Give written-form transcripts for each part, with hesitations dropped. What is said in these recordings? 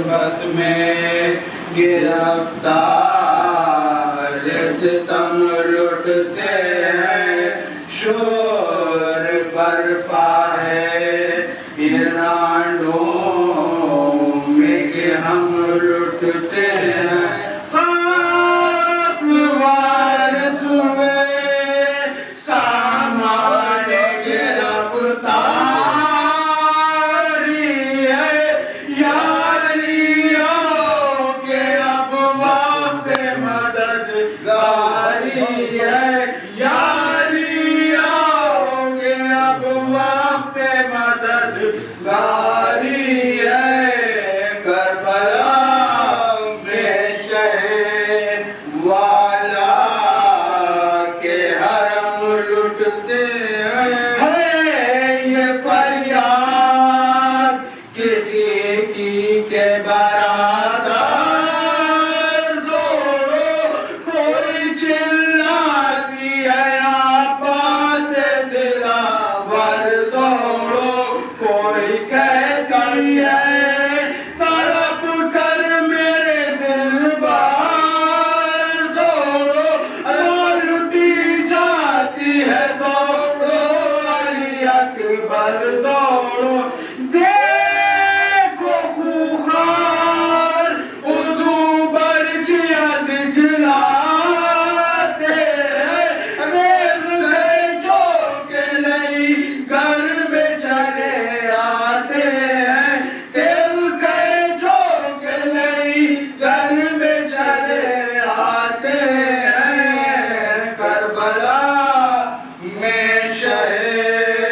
غربت میں گرفتار ستم لٹتے ہیں، شور برپا ہے یہ رانڈوں میں کہ ہم لٹتے ہیں۔ خاک وارث ہوئے سامان گرفتاری ہے، یاریوں کے اب وقت مددگاری ہے، یاریوں کے اب وقت مددگاری ہے۔ کربلا میں شہر والا کے حرم لٹتے ہیں، یہ فریاد کسی کی کے برادر دوڑو، کوئی چلاتی ہے آپاس دلاور دوڑو، کوئی کہتی ہے تڑپ کر میرے دل بار دوڑو، لٹی جاتی ہے دوڑو، علی اکبر دوڑو۔ دیکھو خوخار اردو برچیاں دکھلاتے ہیں، دیکھ گئے جو کہ نہیں گھر میں چلے آتے ہیں، دیکھ گئے جو کہ نہیں گھر میں چلے آتے ہیں۔ کربلا میں شہر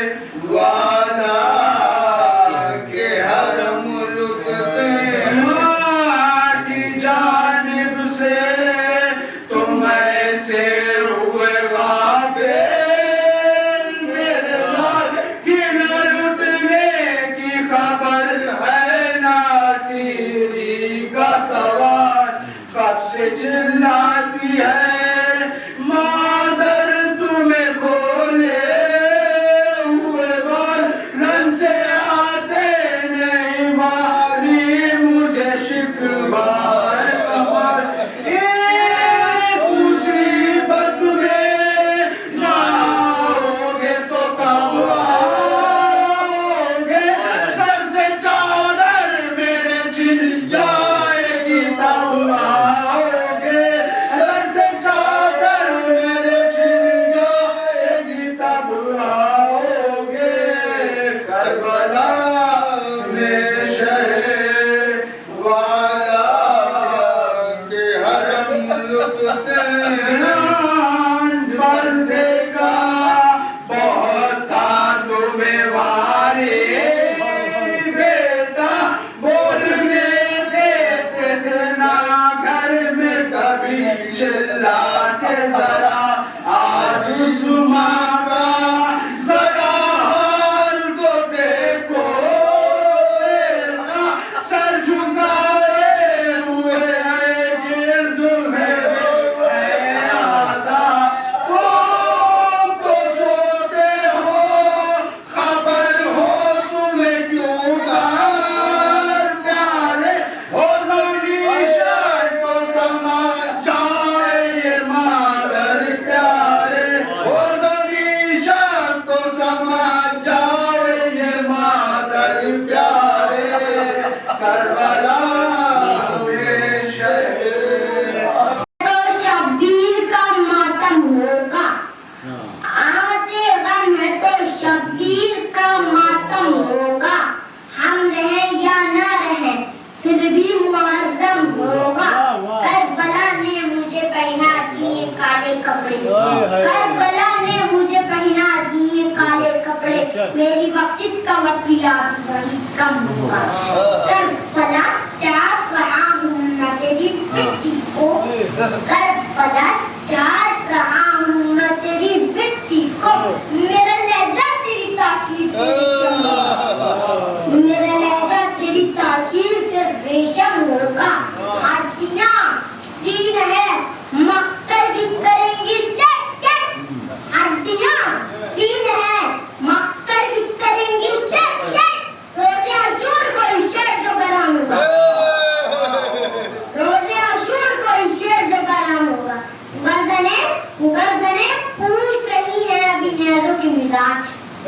والا کے حرم لٹتے ہیں، کی جانب سے تم ایسے ہوئے غافل، میرے لال کی نہ لٹنے کی خبر ہے، ناصری کا سوال کب سے چلاتی ہے، مادر تمہیں کھولے ہوئے بال رن سے آتے نہیں، ماری مجھے شکوہ ہے کمر، اس مصیبت میں نہ آؤگے تو کب آؤگے، سر سے چادر میرے چھن جائے گی تب آؤگے، سر سے چادر میرے چھن جائے گی تب آؤگے۔ کربلا میں شہر والا کے حرم لٹتے ہیں، پردے کا بہت تھا تمہیں واری، بیٹا بولنے دیتے تھے نہ گھر میں کبھی، چلا کے ذرا آج اس ماں کا ذرا حال تو دیکھو، بیٹا سر جھکائے ہوئے ہے گرد میں ہے آدھا، تم تو سوتے ہو خبر ہو تمہیں کیوں کر پیارے ہو، زمین شاید تو سما جائے یہ مادر پیارے، ہو زمین شاید تو سما جائے یہ مادر پیارے۔ کربلا میں شہر تو شبیر کا ماتم ہوگا، آمد غم ہے تو شبیر کا ماتم ہوگا، ہم رہیں یا نہ رہیں پھر بھی معظم ہوگا۔ کربلا نے مجھے پہنا دیے کالے کپڑے، کربلا نے مجھے پہنا دیے کالے کپڑے، میری بخشش کا وسیلہ بھی وہی کم ہوگا۔ کربلا چاہت رہا ہوں میں تیری مٹی کو، کربلا چاہت رہا ہوں میں تیری مٹی کو، میرا لہجہ تیری تاثیر میرا لہجہ تیری تاثیر سے ریشم ہوگا، ہڈیاں سین ہے مقتل کی کریں گی چیک چیک، ہڈیاں سین ہے مقتل کی کریں گی چیک چیک، روزیاں چور کوئی شے جو گرم ہوگا۔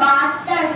72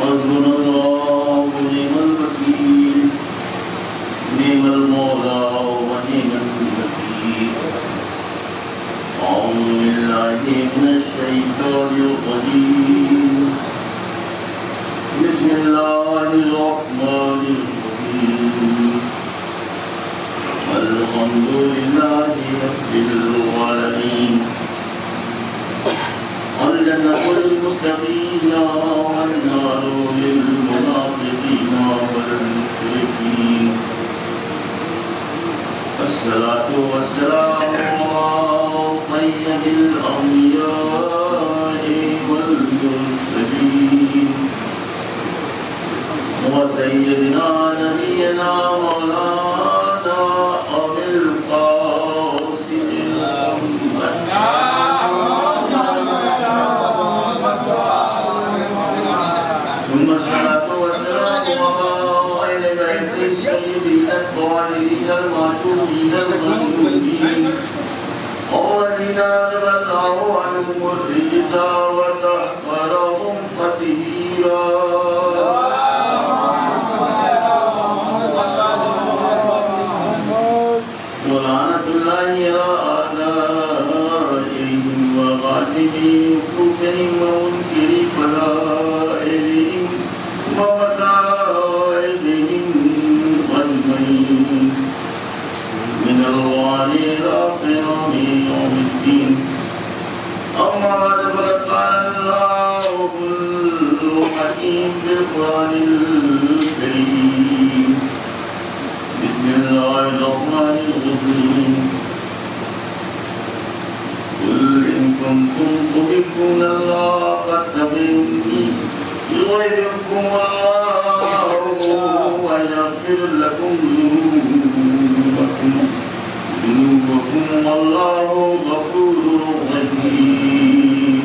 حسبنا الله ونعم الوكيل نعم المولى ونعم النصير أعوذ بالله من الشيطان الرجيم بسم الله الرحمن الرحيم الحمد لله رب العالمين الجنة للمتقين والنار للمنافقين والمشركين الصلاة والسلام على سيد الأنبياء والمرسلين وسيدنا نبينا مولانا أبي القاسم ثم الصلاة والسلام على البيت الطيبين الطاهرين المعصومين المظلومين الذين أذهب الله عنهم الرجس وطهرهم تطهيرا. ولعنة الله على أعدائهم وغاصبي حقوقهم ومنكري فضائلهم ومصائبهم أجمعين من الوان إلى قيام يوم الدين. أما بعد فقد قال الله كل حكيم بالقرآن الكريم. بسم الله الرحمن الرحيم. قل إن كنتم تحبون الله فاتبعوني يحببكم الله ويغفر لكم ذنوبكم والله غفور رحيم.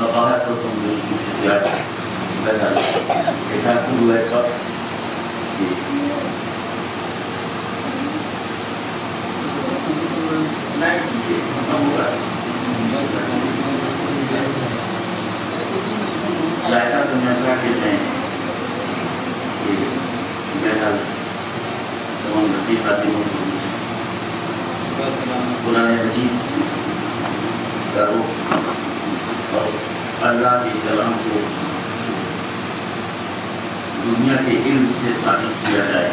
Bapak itu memiliki siap benar. Kisah kedua esok. Naik sedikit, murah. Saya punya terakhirnya. Benar. Teman kecil hati mengurus. Kurangnya kecil. Baru اور اللہ کے کلام کو دنیا کے علم سے ثابت کیا جائے،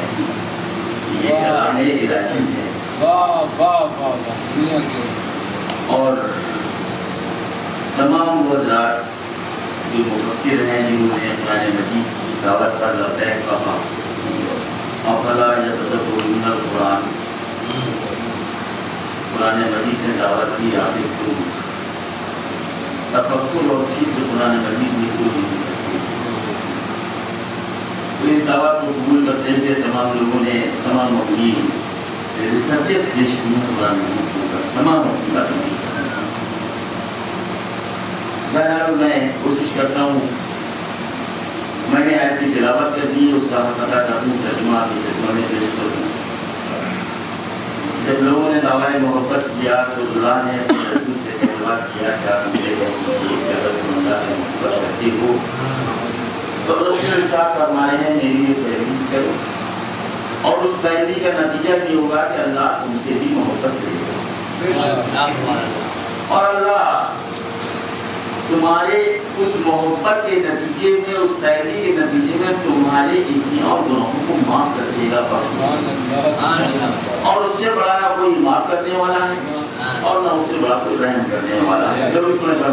یہ کلام الہی ہے۔ اور تمام وہ حضرات جو مفکر ہیں جنہوں نے قرآن مجید کی دعوت پر لبیک کہا، افلا یتدبرون القرآن، قرآن مجید نے دعوت دی آپ کو تفکر اور فکر قرآن مجید میں کوئی نہیں کرتے، تو اس دعوت کو قبول کرتے ہوئے تمام لوگوں نے تمام اپنی ریسرچز پیش کی ہیں قرآن مجید کے اوپر، تمام اپنی باتوں کی۔ بہرحال میں کوشش کرتا ہوں میں نے آیت کی تلاوت کر دی، اس کا پتہ کروں، ترجمہ کی خدمت میں پیش کروں۔ جب لوگوں نے دعوی محبت کیا تو اللہ نے اپنے رسول سے سوال کیا کہ آپ مجھے کہ اگر تم اللہ سے محبت کرتے ہو تو رسول ارشاد فرمائے ہیں میری یہ پیروی کرو، اور اس پیروی کا نتیجہ یہ ہوگا کہ اللہ تم سے بھی محبت کرے گا، اور اللہ تمہارے اس محبت کے نتیجے میں، اس پیروی کے نتیجے میں تمہارے عصیاں اور گناہوں کو معاف کر دے گا، اور اس سے بڑا نہ کوئی معاف کرنے والا ہے اور نہ اس سے بڑا کوئی رحم کرنے والا ہے۔ ضرور تمہیں پر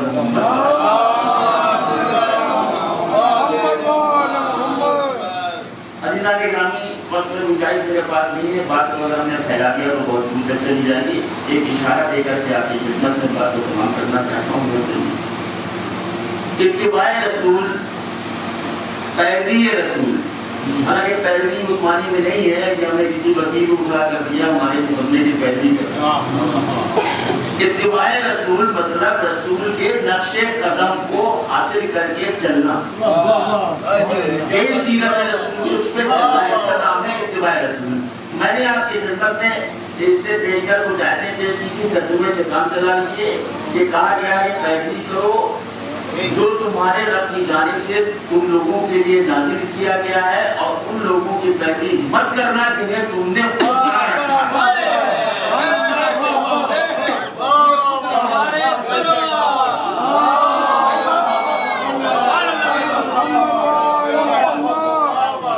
عزیزان گرامی، وقت میں گنجائش میرے پاس نہیں ہے، بات کو اگر ہم نے پھیلا دیا تو بہت دور تک چلی جائے گی۔ ایک اشارہ دے کر کے آپ کی خدمت میں بات کو تمام کرنا چاہتا ہوں۔ اتباع رسول، پیروی رسول، حالانکہ پیروی اس معنی میں نہیں ہے کہ ہم نے کسی وکیل کو بلا کر دیا ہمارے بندے کی پیروی کر۔ اتباع رسول مطلب رسول کے نقش قدم کو حاصل کر کے چلنا، یہی سیرت رسول، اس پہ چلنا، اس کا نام ہے اتباع رسول۔ میں نے آپ کی خدمت میں اس سے پیش کر کچھ آیتیں پیش کی تھی، ترجمے سے کام چلا لیجیے۔ یہ کہا گیا ہے پیروی کرو جو تمہارے رب کی جانب سے تم لوگوں کے لیے نازل کیا گیا ہے، اور ان لوگوں کی پیروی مت کرنا جنہیں تم نے خود بنا رکھا ہے۔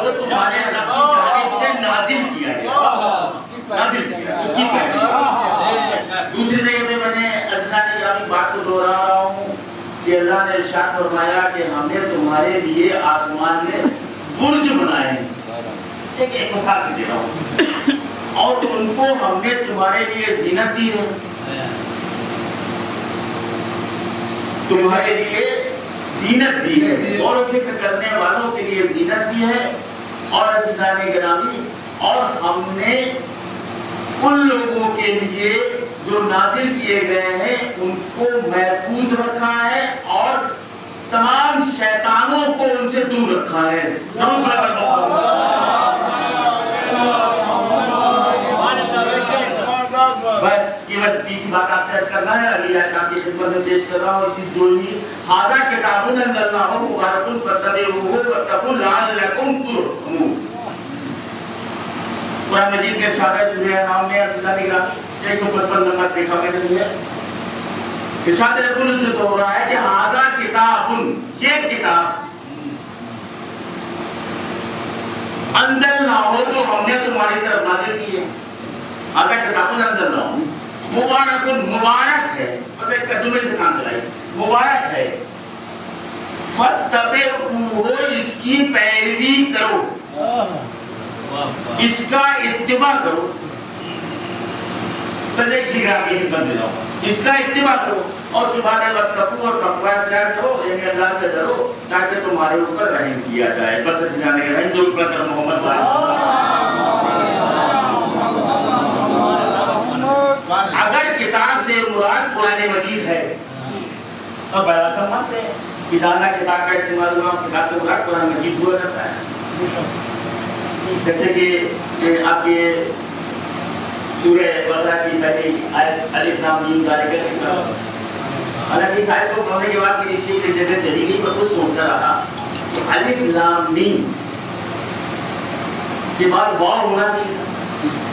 جو تمہارے رب کی جانب سے نازل کیا گیا، اس کی پیروی۔ دوسری جگہ پہ میں نے عزیزان گرامی بات کو دوہرا رہا ہوں کہ اللہ نے ارشاد فرمایا کہ ہم نے تمہارے لیے آسمان میں برج بنائے ہیں، ایک مثال سے دے رہا ہوں، اور ان کو ہم نے تمہارے لیے زینت دی ہے، تمہارے لیے زینت دی ہے، غور و فکر کرنے والوں کے لیے زینت دی ہے۔ اور عزیزان گرامی، اور ہم نے ان لوگوں کے لیے جو نازل کیے گئے ہیں ان کو محفوظ رکھا ہے، اور تمام شیطانوں کو ان سے دور رکھا ہے۔ بس کیول تیسری بات آپ سے عرض کرنا ہے، اگلی آیت آپ کی خدمت میں پیش کر رہا ہوں، اسی سے جوڑی ھذا کتاب انزلناہ مبارک فاتبعوہ واتقوا لعلکم ترحمون۔ قرآن مجید کے ارشاد ہے سورہ انعام میں، عزیزان گرامی 155 نمبر دیکھا میں نے، ارشاد رب العزت ہو رہا ہے کہ ھذا کتاب، یہ کتاب انزلناہ جو ہم نے تمہاری طرف نازل کی ہے، ھذا کتاب انزلناہ مبارک، مبارک ہے، بس ایک ترجمے سے کام چلائیے، مبارک ہے، فاتبعوہ، اس کی پیروی کرو، اس کا اتباع کرو۔ میں دیکھیے گا آپ کی خدمت میں جاؤں، اس کا اتباع کرو، اور اس کے بعد واتقوا، اور تقوی اختیار کرو، یعنی اللہ سے ڈرو تاکہ تمہارے اوپر رحم کیا جائے۔ بس اس جانے کے رحم جو اوپر محمد اگر کتاب سے مراد قرآن مجید ہے تو بڑا سمجھتے ہیں کہ جانا کتاب کا استعمال ہوا، کتاب سے مراد قرآن مجید ہوا کرتا ہے۔ جیسے کہ آپ کے سورہ بقرہ کی پہلی آیت الف لام میم ذالک الکتاب، حالانکہ اس آیت کو پڑھنے کے بعد میری فکر ایک جگہ چلی گئی، میں کچھ سوچتا رہا کہ الف لام میم کے بعد واو ہونا چاہیے تھا،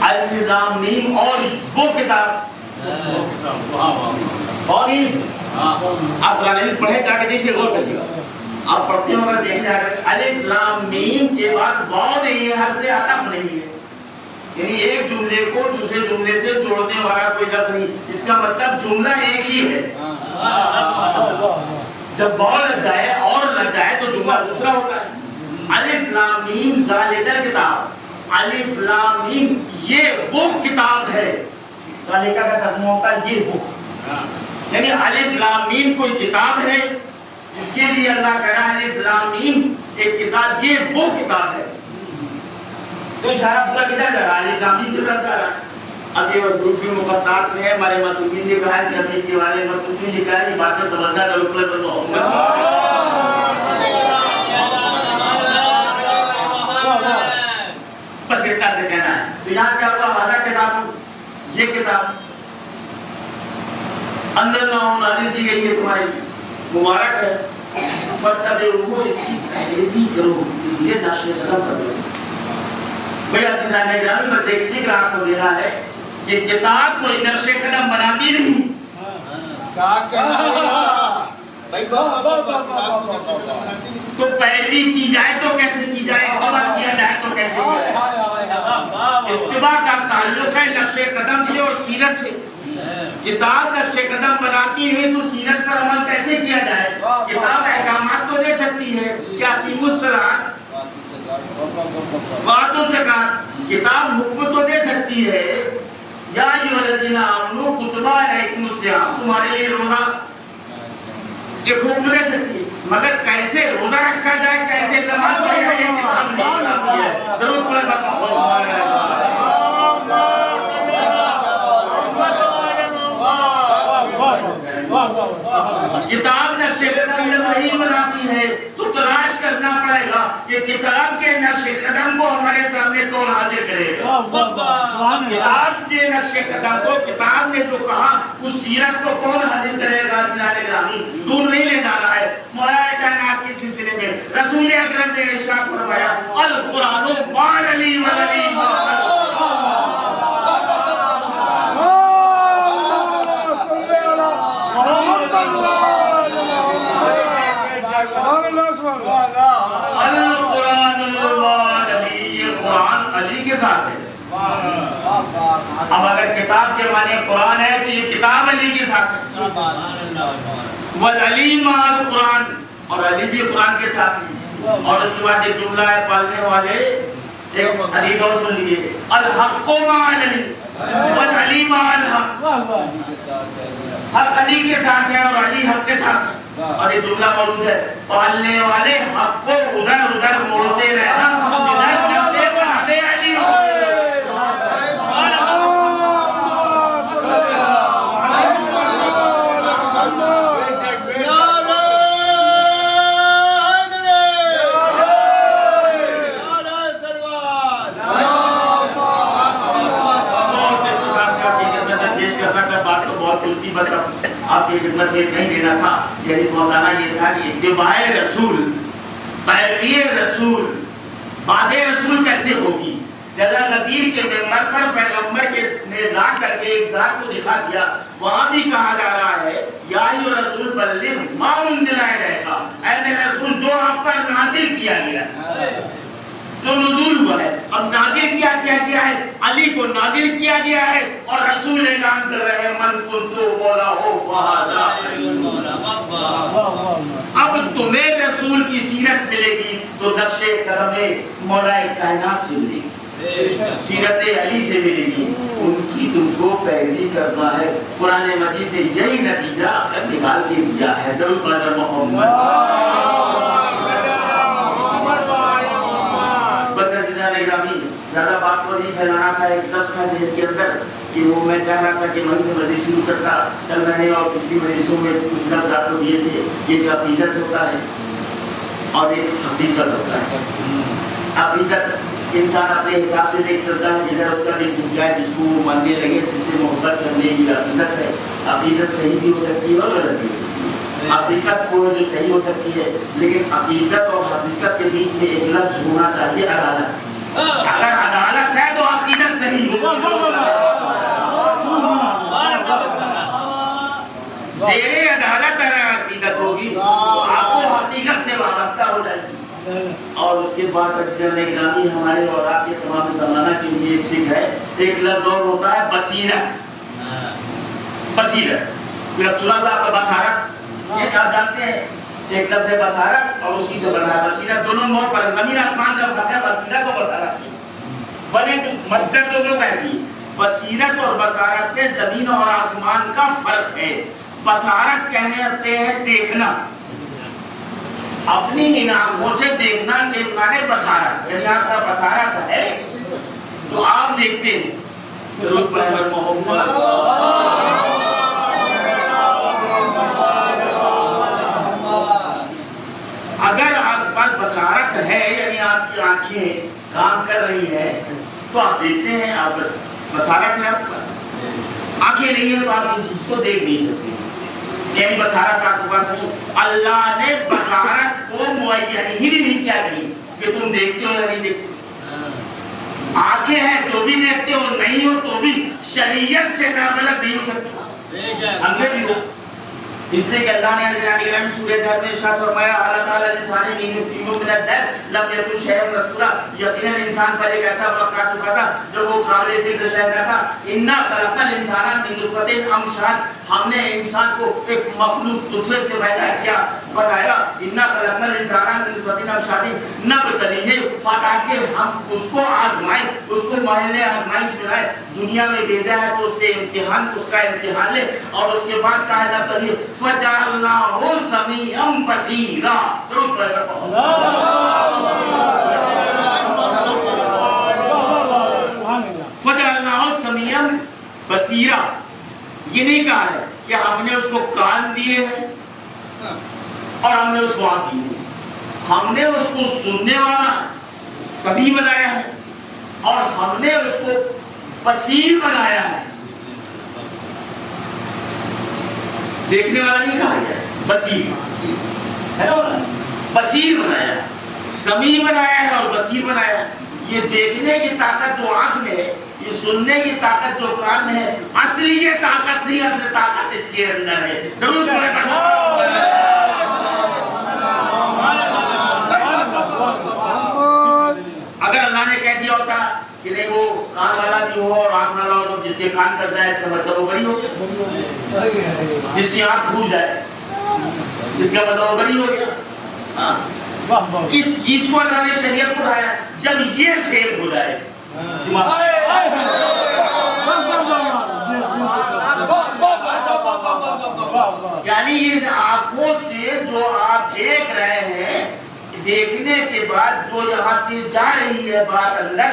الف لام میم اور وہ کتاب، اور آپ قرآن مجید پڑھیں جا کے دیکھیے، غور کریے گا، آپ پڑھتے ہو اگر دیکھیں جا کر الف لام میم کے بعد واو نہیں ہے، حرف عطف نہیں ہے، یعنی ایک جملے کو دوسرے جملے سے جوڑنے والا کوئی لفظ نہیں، اس کا مطلب جملہ ایک ہی ہے۔ جب واو لگ جائے اور لگ جائے تو جملہ دوسرا ہوتا ہے۔ الف لام میم ذالک الکتاب، الف لام میم یہ وہ کتاب ہے، ذالک کا ترجمہ ہوتا ہے یہ وہ، یعنی الف لام میم کوئی کتاب ہے جس کے لیے اللہ کہہ رہا ہے الف لام میم ایک کتاب، یہ وہ کتاب ہے۔ تو اشارہ پورا کدھر جا رہا ہے؟ الف لام میم کی طرف جا رہا ہے۔ اب یہ حروف مقطعات میں ہے، ہمارے معصومین نے کہا ہے کہ ابھی اس کے بارے میں کچھ نہیں لکھا ہے، یہ باتیں سمجھنا ضرورت ہے۔ بس اتنا سے کہنا ہے۔ تو یہاں کیا ہوا؟ ہمارا کتاب، یہ کتاب اندر نہ ہو نازل کی گئی ہے، تمہاری مبارک ہے، فَاتَّبِعُوهُ، اس کی پیروی کرو، اس کے نقش قدم پر چلو۔ بھئی عزیزان گرامی، بس ایک فکر آپ کو دینا ہے کہ کتاب کوئی نقش قدم بناتی نہیں۔ تو پیروی کی جائے تو کیسے کی جائے، اتباع کیا جائے تو کیسے کیا جائے؟ اتباع کا تعلق ہے نقش قدم سے اور سیرت سے۔ کتاب نقش قدم بناتی ہے تو سیرت پر عمل کیسے کیا جائے؟ کتاب احکامات تو دے سکتی ہے کہ اقیموا الصلاۃ وآتوا الزکاۃ، کتاب حکم تو دے سکتی ہے یا ایھا الذین آمنوا کتب علیکم الصیام، تمہارے لیے روزہ ایک حکم دے سکتی ہے، مگر کیسے روزہ رکھا جائے، کیسے نماز پڑھی جائے، یہ کتاب نہیں بتاتی ہے۔ ضرور پڑھے کتاب نقش قدم جب نہیں بناتی ہے تو تلاش کرنا پڑے گا کہ کتاب کے نقش قدم کو ہمارے سامنے کون حاضر کرے گا۔ کتاب کے نقش قدم کو، کتاب نے جو کہا اس سیرت کو کون حاضر کرے گا؟ عزیزان گرامی، دور نہیں لے جانا ہے۔ مولا کائنات کے سلسلے میں رسول اکرم نے ارشاد فرمایا القرآن بان لی ولی اب اگر کتاب کے معنی قرآن ہے تو یہ کتاب علی کے ساتھ ہے، وَالْعَلِي مَعَ الْقُرْآنِ، اور علی بھی قرآن کے ساتھ ہے۔ اور اس کے بعد ایک جملہ ہے پالنے والے، ایک حدیث اور سن لیجیے، الحق مع علی وَالْعَلِي مَعَ الْحق، حق علی کے ساتھ ہے اور علی حق کے ساتھ ہے۔ اور یہ جملہ موجود ہے، پالنے والے حق کو ادھر ادھر موڑتے رہنا، جدھر نقشے پر ہمیں علی ہو۔ بس آپ کی خدمت میں نہیں دینا تھا، یعنی پہنچانا یہ تھا کہ اتباع رسول، پیروی رسول بعد رسول کیسے ہوگی؟ جزا غدیر کے ممبر پر پیغمبر کے نے لا کر کے ایک ذات کو دکھا دیا، وہاں بھی کہا جا رہا ہے یا ایھا رسول بلغ ما انزل الیک، اے میرے رسول جو آپ پر نازل کیا گیا جو نزول ہوا ہے، اب نازل کیا ہے، علی کو نازل کیا گیا ہے، اور رسول اعلان کر رہے ہیں من کنت مولاہ فھذا۔ اب تمہیں رسول کی سیرت ملے گی تو نقش قدم مولا کائنات سے ملے گی، سیرت علی سے ملے گی، ان کی تم کو پیروی کرنا ہے۔ قرآن مجید نے یہی نتیجہ نکال کے دیا ہے۔ درود بر محمد۔ زیادہ بات کو نہیں پھیلانا تھا، ایک لفظ تھا ذہن کے اندر کہ وہ میں چاہ رہا تھا کہ وہیں سے مجلس شروع کرتا، کل میں نے اور پچھلی مجلسوں میں کچھ لفظ آپ کو دیے تھے کہ ایک عقیدت ہوتا ہے اور ایک حقیقت ہوتا ہے۔ عقیدت انسان اپنے حساب سے دیکھ چلتا ہے، جدھر اس کا دل جھک جائے، جس کو وہ ماننے لگے، جس سے محبت کرنے کی عقیدت ہے۔ عقیدت صحیح بھی ہو سکتی ہے اور غلط بھی ہو سکتی ہے۔ حقیقت کو جو صحیح ہو سکتی ہے، لیکن عقیدت اور حقیقت کے بیچ میں ایک لفظ ہونا چاہیے، عدالت۔ اگر عدالت ہے تو عقیدت صحیح ہو، زیر عدالت اور اس کے بعد عزیزان گرامی ہمارے اور آپ کے تمام زمانہ کے لیے ایک فکر ہے، ایک لفظ اور ہوتا ہے بصیرت. بصیرت لفظ سنا تھا آپ کا بصارت، یہ آپ جانتے ہیں ایک لفظ ہے بصارت اور اسی سے بنا ہے بصیرت. دونوں میں بہت فرق، زمین آسمان کا فرق ہے بصیرت اور بصارت. بنے مصدر دونوں کہتی ہے بصیرت اور بصارت میں زمین اور آسمان کا فرق ہے. بصارت کہنے آتے ہیں دیکھنا، اپنی ان آنکھوں سے دیکھنا کے معنی بصارت، یعنی آپ کا بصارت ہے تو آپ دیکھتے ہیں. درود پر محمد. اگر آپ کے پاس بصارت ہے یعنی آپ کی آنکھیں کام کر رہی ہیں تو آپ دیکھتے ہیں، آپ بصارت ہے آپ کے پاس. آنکھیں نہیں ہیں تو آپ اس چیز کو دیکھ نہیں سکتے ہیں، یعنی بصارت آپ کے پاس نہیں. اللہ نے بصارت کو معین ہی نہیں کیا نہیں کہ تم دیکھتے ہو یا نہیں دیکھتے. آنکھیں ہیں تو بھی دیکھتے ہو، نہیں ہو تو بھی شریعت سے نابلد نہیں ہو سکتے. ہم نے بھی ہو اس لیے کہ اللہ نے عزیزان گرامی سورہ دہر میں ارشاد فرمایا اللہ تعالیٰ نے سارے مینوں من الدہر لم یکن شیئا مذکورا. یقیناً انسان پر ایک ایسا وقت آ چکا تھا جب وہ قابل ذکر شے نہ تھا. انا خلقنا الانسان من نطفۃ امشاج، ہم نے انسان کو ایک مخلوق نطفے سے پیدا کیا بنایا. انا خلقنا الانسان من نطفۃ امشاج نبتلیہ، تاکہ ہم اس کو آزمائیں، اس کو محل آزمائش بنائے. دنیا میں بھیجا ہے تو اس سے امتحان، اس کا امتحان لے اور اس کے بعد کہا جاتا ہے فجعلناہ سمیعا بصیرا. درود پڑھ فجعلناہ سمیعا بصیرا. یہ نہیں کہا ہے کہ ہم نے اس کو کان دیے ہیں اور ہم نے اس کو آنکھ دی ہے. ہم نے اس کو سننے والا سمیع بنایا ہے اور ہم نے اس کو بصیر بنایا ہے. دیکھنے والا نہیں کہا گیا، بصیر ہے نا، بصیر بنایا ہے، سمیع بنایا ہے اور بصیر بنایا ہے. یہ دیکھنے کی طاقت جو آنکھ میں ہے، یہ سننے کی طاقت جو کان میں ہے، اصلی یہ طاقت نہیں، اصل طاقت اس کے اندر ہے. درود اگر اللہ نے کہہ دیا ہوتا کہ نہیں وہ کان والا بھی ہو اور آنکھ والا ہو تو جس کے کان کرتا ہے اس کا مطلب وہ بری ہو گیا، جس کی آنکھ پھول جائے اس کا مطلب وہ بری ہو گیا. کس چیز کو اللہ نے شریعت بنایا جب یہ فیل ہو جائے. یعنی یہ آنکھوں سے جو آپ دیکھ رہے ہیں، دیکھنے کے بعد جو یہاں سے جا رہی ہے بات اندر،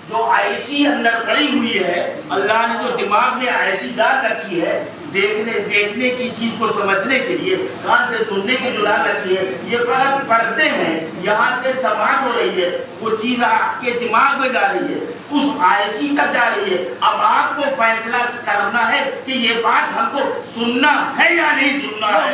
جو ایسی اندر پڑی ہوئی ہے، اللہ نے جو دماغ میں ایسی ڈال رکھی ہے دیکھنے کی چیز کو سمجھنے کے لیے، کان سے سننے کی جو ڈال رکھی ہے، یہ فرق پڑتے ہیں. یہاں سے سماعت ہو رہی ہے، وہ چیز آپ کے دماغ میں جا رہی ہے، اس آئسی تک جا رہی ہے. اب آپ کو فیصلہ کرنا ہے کہ یہ بات ہم کو سننا ہے یا نہیں سننا ہے.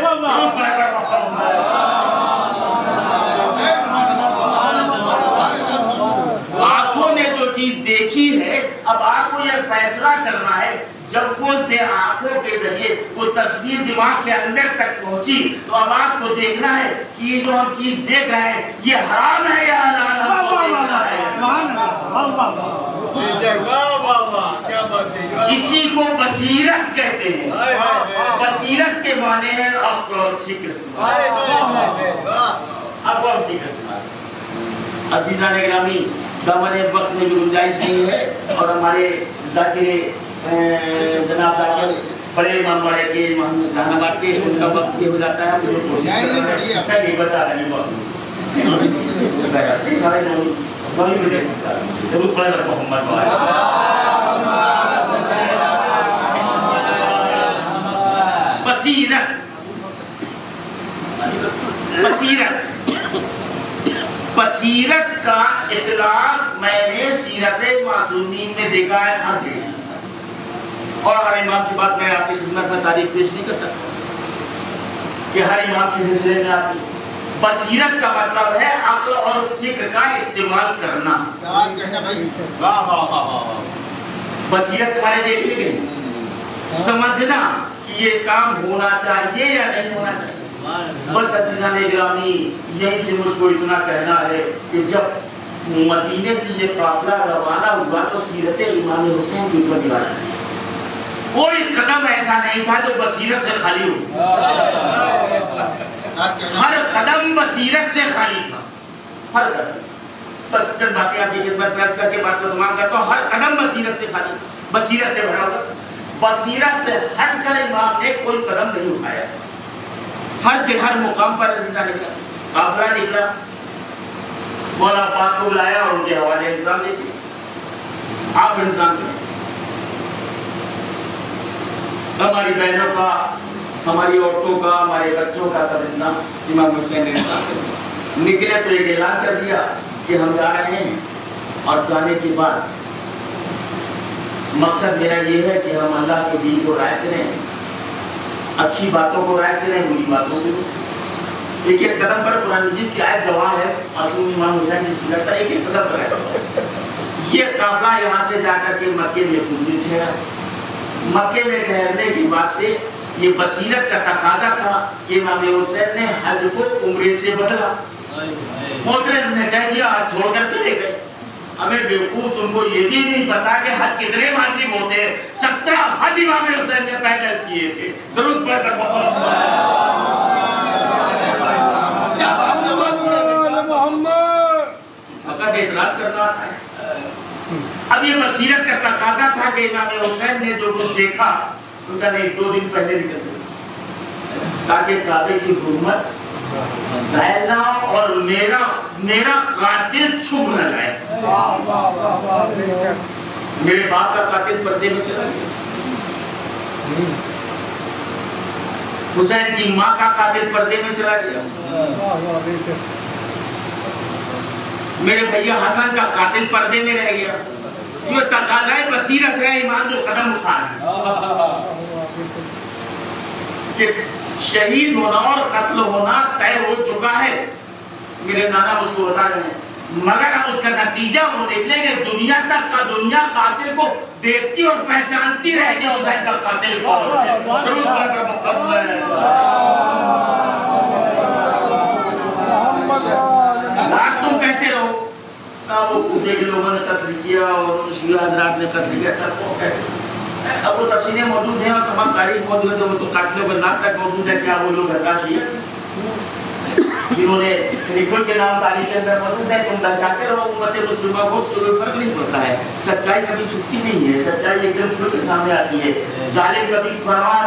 آنکھوں نے جو چیز دیکھی ہے، اب آپ کو یہ فیصلہ کرنا ہے. جب وہ سے آنکھوں کے ذریعے وہ تصویر دماغ کے اندر تک پہنچی تو اب آپ کو دیکھنا ہے کہ یہ جو ہم چیز دیکھ رہے ہیں یہ حرام ہے یا حلال، ہم کو دیکھنا ہے. اسی کو بصیرت کہتے ہیں. بصیرت کے معنی ہے عقل اور فکر استعمال. عقل اور فکر استعمال. عزیزان گرامی، دامن وقت میں بھی گنجائش نہیں ہے اور ہمارے ذاکر جناب بڑے امام بڑے کے جہاں آباد کے ان کا وقت یہ ہو جاتا ہے. مجھے کوشش کرنا ہے کہ بزا رہی بہت سارے لوگ نہیں مجھے ضرور پڑھ کر محمد بصیرت. بصیرت بصیرت کا اطلاق میں نے سیرت معصومین میں دیکھا ہے حاضر، اور ہر امام کی بات میں آپ کی خدمت میں تاریخ پیش نہیں کر سکتا کہ ہر امام کے سلسلے میں آپ کی بصیرت کا مطلب ہے عقل اور فکر کا استعمال کرنا. بصیرت تمہارے دیکھنے کے لیے سمجھنا کہ یہ کام ہونا چاہیے یا نہیں ہونا چاہیے. بس عزیزان گرامی یہیں سے مجھ کو اتنا کہنا ہے کہ جب مدینے سے یہ قافلہ روانہ ہوا تو سیرت امام حسین کی اوپر نگاہ رکھی. کوئی قدم ایسا نہیں تھا جو بصیرت سے خالی ہو. ہر قدم بصیرت سے خالی تھا. ہر قدم. بس چند واقعات کی خدمت پیش کر کے بات کو تمام کرتا ہوں. ہر قدم بصیرت سے خالی تھا. بصیرت سے بھرا ہوا. بصیرت سے ہٹ کر امام نے کوئی قدم نہیں اٹھایا. ہر مقام پر عزیزان نکلا. قافلہ نکلا. مولا عباس کو بلایا اور ان کے حوالے انتظام دے دیا. آپ انتظام کریں. ہماری بہنوں کا, ہماری عورتوں کا, ہمارے بچوں کا سب انتظام امام حسین نے انتظام کیا. نکلے تو ایک اعلان کر دیا کہ ہم جا رہے ہیں, اور جانے کے بعد مقصد میرا یہ ہے کہ ہم اللہ کے دین کو رائج کریں, اچھی باتوں کو رائج کریں, بری باتوں سے. ایک ایک قدم پر قرآن مجید کی آیت گواہ ہے معصوم امام حسین کی سیرت پر. ایک ایک قدم پر ہے. یہ قافلہ یہاں سے جا کر کے مکے میں پہنچ ٹھہرا. مکے میں ٹھہرنے کے بعد سے یہ بصیرت کا تقاضا تھا کہ امام حسین نے حج کو عمرے سے بدلا. معترض نے کہہ دیا حج چھوڑ کر چلے گئے. ہمیں بیوقوف, تم کو یہ بھی نہیں پتا کہ حج کتنے واجب ہوتے ہیں. 17 حج امام حسین نے پیدل کیے تھے. درود پڑھ کر فقط اعتراض کرنا ہے. اب یہ بصیرت کا تقاضا تھا کہ امام حسین نے جو کچھ دیکھا ان کا نہیں 2 دن پہلے نکل گئے تاکہ کعبے کی حرمت ظاہر نہ ہو اور میرا قاتل چھپ نہ جائے. میرے باپ کا قاتل پردے میں چلا گیا. حسین کی ماں کا قاتل پردے میں چلا گیا. میرے بھیا حسن کا قاتل پردے میں رہ گیا. یہ تقاضائے بصیرت ہے ایمان جو قدم اٹھانا کہ شہید ہونا اور قتل ہونا طے ہو چکا ہے. میرے نانا مجھ کو بتا رہے ہیں, مگر اب اس کا نتیجہ وہ نکلے گے دنیا تک کا دنیا قاتل کو دیکھتی اور پہچانتی رہ گیا حسین کا قاتل کو. درود پڑھ کر تم کہتے رہو وہ کوفے کے لوگوں نے قتل کیا اور شیعہ حضرات نے قتل کیا, سب کو کہتے. اب وہ تفصیلیں موجود ہیں اور تمام تاریخ موجود ہے, وہ تو قاتلوں کے نام تک موجود ہے. کیا وہ لوگ حضرات شیعہ جنہوں نے نکل کے نام تاریخ کے اندر موجود ہے. تم لہکاتے رہو امت مسلمہ کو, کوئی فرق نہیں پڑتا ہے. سچائی کبھی چھپتی نہیں ہے, سچائی ایک دم کھل کے سامنے آتی ہے. ظالم کبھی پرواہ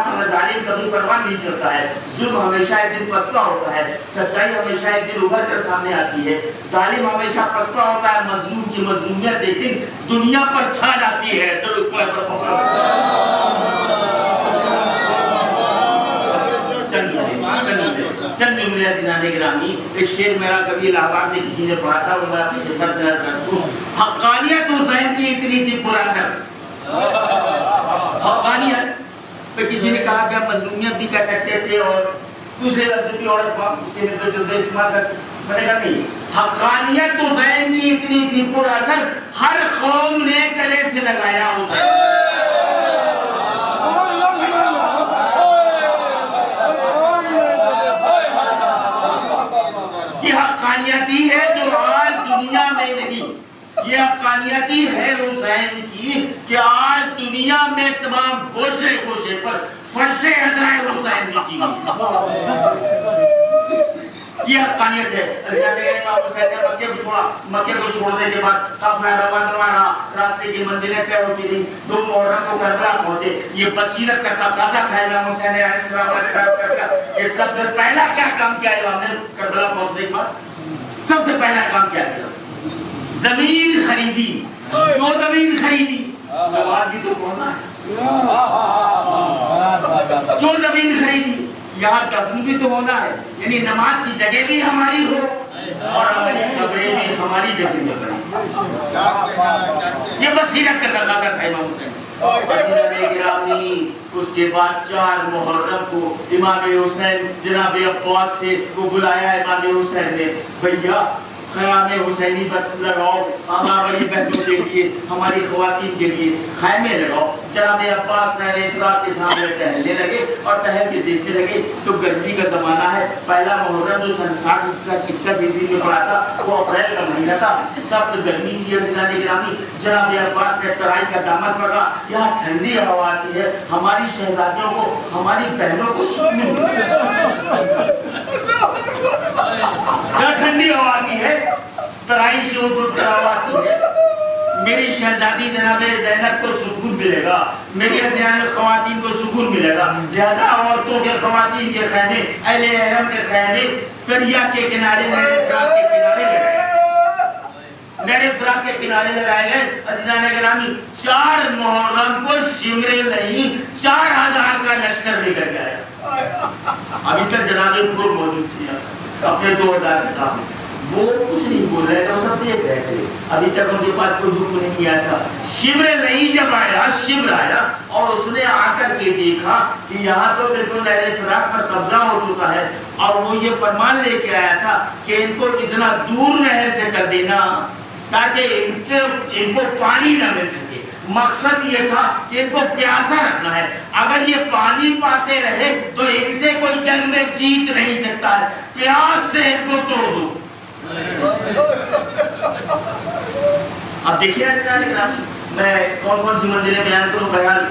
نہیں چلتا ہے. ظلم ہمیشہ ایک دن پسپا ہوتا ہے, سچائی ہمیشہ ایک دن ابھر کر سامنے آتی ہے. ظالم ہمیشہ پسپا ہوتا ہے, مظلوم کی مظلومیت ایک دن دنیا پر چھا جاتی ہے. چند جملے عزیزان گرامی, ایک شعر میرا کبھی الہ آباد میں کسی نے پڑھا تھا, وہ میں آپ کی خدمت میں عرض کرتا ہوں. حقانیت حسین کی اتنی تھی پر اثر. حقانیت پہ کسی نے کہا کہ ہم مظلومیت بھی کہہ سکتے تھے اور دوسرے لفظ بھی اور اس سے جو استعمال کر سکتے, میں نے کہا نہیں. حقانیت حسین کی اتنی تھی پر اثر, ہر قوم نے گلے سے لگایا حسین. یہ حقانیتی ہے جو آج دنیا میں نہیں, یہ حقانیتی ہے حسین کی کہ آج دنیا میں تمام گوشے گوشے پر فرش عزائر حسین بچھی ہوئی. یہ حقانیت ہے. امام حسین نے مکے کو چھوڑا, مکے کو چھوڑنے کے بعد قافلہ روانہ رہا, راستے کی منزلیں طے ہوتی رہی, 2 محرم کو کربلا پہنچے. یہ بصیرت کا تقاضا تھا امام حسین علیہ السلام کہ سب سے پہلا کیا کام کیا امام نے کربلا پہنچنے کے بعد؟ سب سے پہلا کام کیا کیا؟ زمین خریدی. کیوں زمین خریدی؟ نماز بھی تو پڑھنا ہے. کیوں زمین خریدی؟ یہاں دفن بھی تو ہونا ہے, یعنی نماز کی جگہ بھی ہماری ہو اور ہماری قبریں بھی ہماری جگہ میں بنی. یہ بصیرت کا تقاضا تھا امام حسین. اس کے بعد 4 محرم کو امام حسین جناب عباس سے کو بلایا امام حسین نے, بھیا خیام حسینی لگاؤ ہماری بہنوں کے لیے، ہماری خواتین کے لیے خیمے لگاؤ۔ جناب عباس نہر فرات کے سامنے ٹہلنے لگے اور ٹہل کے دیکھنے لگے تو گرمی کا زمانہ ہے، پہلا محرم جو سن 60-61 میں پڑا تھا وہ اپریل کا مہینہ تھا، سخت گرمی تھی عزیزان گرامی۔ جناب عباس نے ترائی کا دامن پکڑا، یہاں ٹھنڈی ہوا آتی ہے، ہماری شہزادیوں کو، ہماری بہنوں کو سکون کیا ٹھنڈی ہوا آتی ہے، ترائی سے اٹھ کر ہوا آتی ہے، میری شہزادی جناب زینب کو سکون ملے گا، میری عزیزان خواتین کو سکون ملے گا، لہذا عورتوں کے خواتین کے خیمے، اہل حرم کے خیمے دریا کے کنارے نہر فرات کے کنارے لگائے، نہر فرات کے کنارے لگائے گئے۔ عزیزان گرامی 4 محرم کو شمرے نہیں 4000 کا لشکر لے کر گیا۔ ابھی تک جناب پور موجود تھی اپنے 2000 کے کام، وہ کچھ نہیں بول رہے تھے، وہ سب دیکھ رہے تھے، ابھی تک ان کے پاس کوئی حکم نہیں آیا تھا۔ شمر نہیں جب آیا، شمر آیا اور اس نے آ کر کے دیکھا کہ یہاں تو بالکل نہر فرات پر قبضہ ہو چکا ہے، اور وہ یہ فرمان لے کے آیا تھا کہ ان کو اتنا دور نہر سے کر دینا تاکہ ان کو پانی نہ مل سکے۔ مقصد یہ تھا کہ ان کو پیاسا رکھنا ہے، اگر یہ پانی پاتے رہے تو ان سے کوئی جنگ میں جیت نہیں سکتا ہے، پیاس سے ان کو توڑ دو۔ اب دیکھیے میں کون سی منزلیں بیان کروں، بہرحال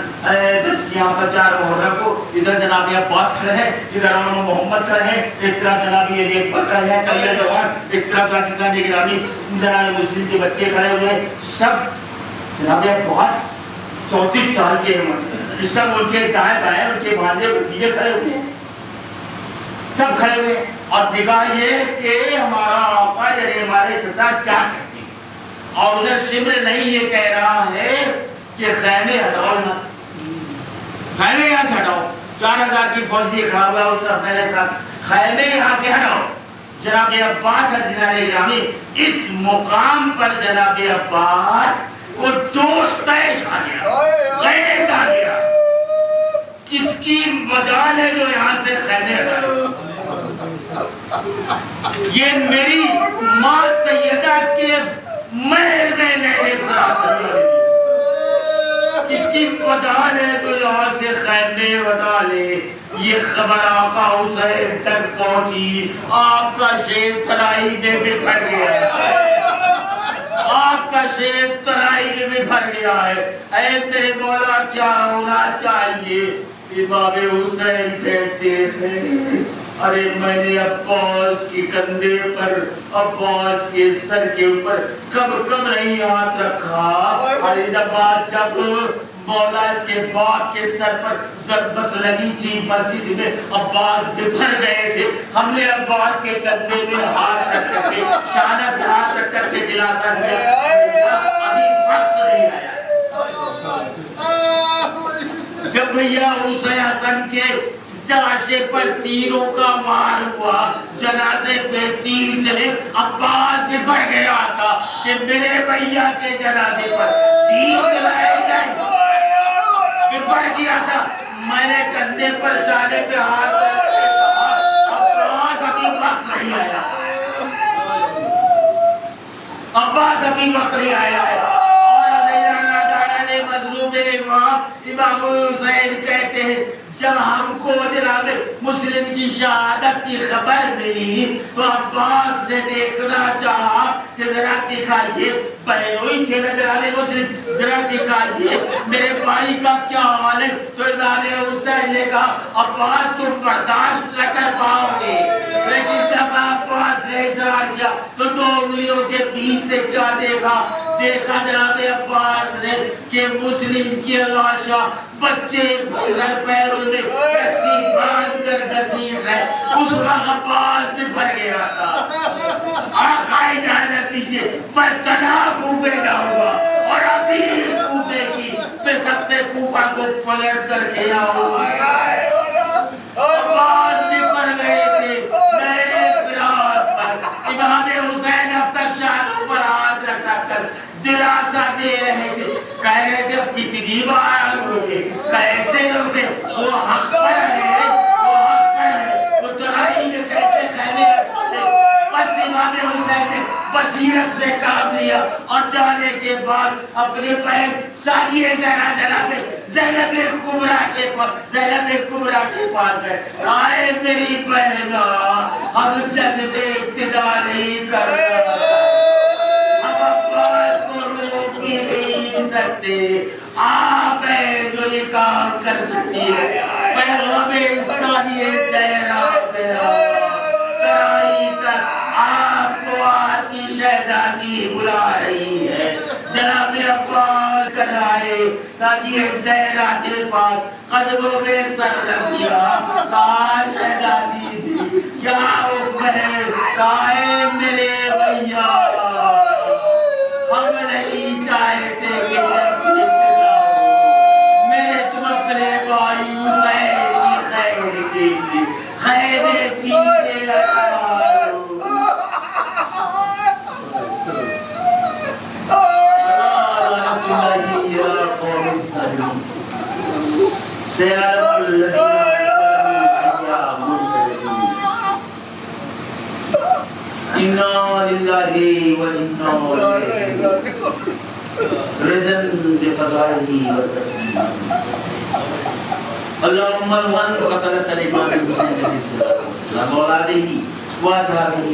بس یہاں پر 4 محرم کو ادھر جناب عباس کھڑے ہیں، ادھر امام محمد کھڑے ہیں، ایک طرح جناب یہ اکبر کھڑے ہیں کلیہ جوان، ایک طرح کا گرامی جناب مسلم کے بچے کھڑے ہوئے ہیں، سب جناب عباس 34 سال کے ہیں، سب ان کے دائیں بائیں ان کے بھانجے بھتیجے کھڑے ہوئے ہیں، سب کھڑے ہوئے، اور نگاہ یہ کہ ہمارا آقا یعنی ہمارے چچا کیا کہتے ہیں، اور ادھر شمر نہیں یہ کہہ رہا ہے کہ خیمے ہٹاؤ یہاں سے، خیمے یہاں سے ہٹاؤ، 4000 کی فوج بھی کھڑا ہوا ہے اس طرف میرے ساتھ، خیمے یہاں سے ہٹاؤ۔ جناب عباس عزیزان گرامی اس مقام پر جناب عباس کو جوش تیش آ گیا، غیظ آ گیا، کس کی مجال ہے جو یہاں سے خیمے ہٹائے، یہ میری ماں سیدہ کے محل میں نہر فرات ہے، کس کی مجال ہے جو یہاں سے خیمے ہٹا لے۔ یہ خبر آقا حسین تک پہنچی، آپ کا شیر ترائی میں بکھر گیا ہے، آپ کا شیر ترائی میں بکھر گیا ہے، اے میرے مولا کیا ہونا چاہیے؟ امام حسین کہتے ہیں ارے میں نے عباس کی کندھے پر، عباس کے سر کے اوپر کب نہیں ہاتھ رکھا، ارے جب مولا اس کے باپ کے سر پر ضربت لگی تھی مسجد میں، عباس بکھر گئے تھے، ہم نے عباس کے کندھے میں ہاتھ رکھ کر کے، شانہ پہ ہاتھ رکھ کر کے دلاسا دیا، ابھی وقت نہیں آیا۔ جب بھیا حسین حسن کے تلاشے پر تیروں کا وار ہوا، جنازے پہ تیر چلے، عباس بکھر گیا تھا کہ میرے بھیا کے جنازے پر تیر چلائے گئے، بکھر گیا تھا، میں نے کندھے پر جانے پہ ہاتھ رکھے، عباس ابھی وقت نہیں آیا، عباس ابھی وقت نہیں آیا ہے۔ مظلوم امام حسین کہتے ہیں جب ہم کو جناب مسلم کی شہادت کی خبر ملی تو عباس نے دیکھنا چاہا کہ ذرا دکھائیے، بہنوئی تھے نا جناب مسلم، ذرا دکھائیے میرے بھائی کا کیا حال ہے، تو امام حسین نے کہا عباس تم برداشت نہ کر پاؤ گے، لیکن جب عباس نے اصرار کیا تو 2 انگلیوں کے بیچ سے کیا دیکھا جناب عباس نے کہ مسلم کی لاشا بچے گھر پیروں میں رسی باندھ کر گھسیٹ ہے، اس وقت عباس بکھر گیا تھا۔ آقا اجازت دیجیے میں تنہا کوفے جاؤں گا اور ابھی کوفے کی بخت کوفہ کو پلٹ کر کے آؤں گا۔ عباس بکھر گئے تھے نہر فرات پر، امام حسین اب تک شانوں پر ہاتھ رکھ کر دلاسا دے رہے تھے، کہہ رہے تھے اب کتنی بار ہوگے، کیسے ہوگے، وہ حق پر ہے، وہ حق پر ہے، وہ ترائی میں کیسے خیمے رکھتے، بس امام حسین نے بصیرت سے کام لیا اور جانے کے بعد اپنے پیر ثانیہ زینب کبریٰ کے پاس گئے. آئے میری بہنا ہم جنگ ابتدا نہیں کر رہے، ہم عباس کو روک بھی نہیں سکتے، آپ ہیں جو یہ کام کر سکتی ہے. پیغام ثانیہ زینب چرائی تک آپ کو آتی شہزادی بلا رہی ہے. جناب عباس کل آئے ثانیہ زینب کے پاس قدموں میں سر رکھ دیا. کہا شہزادی بھی کیا حکم ہے؟ کہا ہے میرے بھیا ہم نہیں چاہتے کہ جب میرے تم اپنے بھائی حسین کی خیر کے لیے خیر پیچھے اِنَّا لِلَّهِ وَإِنَّا إِلَيْهِ رزن بقضائه والتسلیم. اللهم من قتلت الامام الحسین علیہ السلام واولاده واصحابه.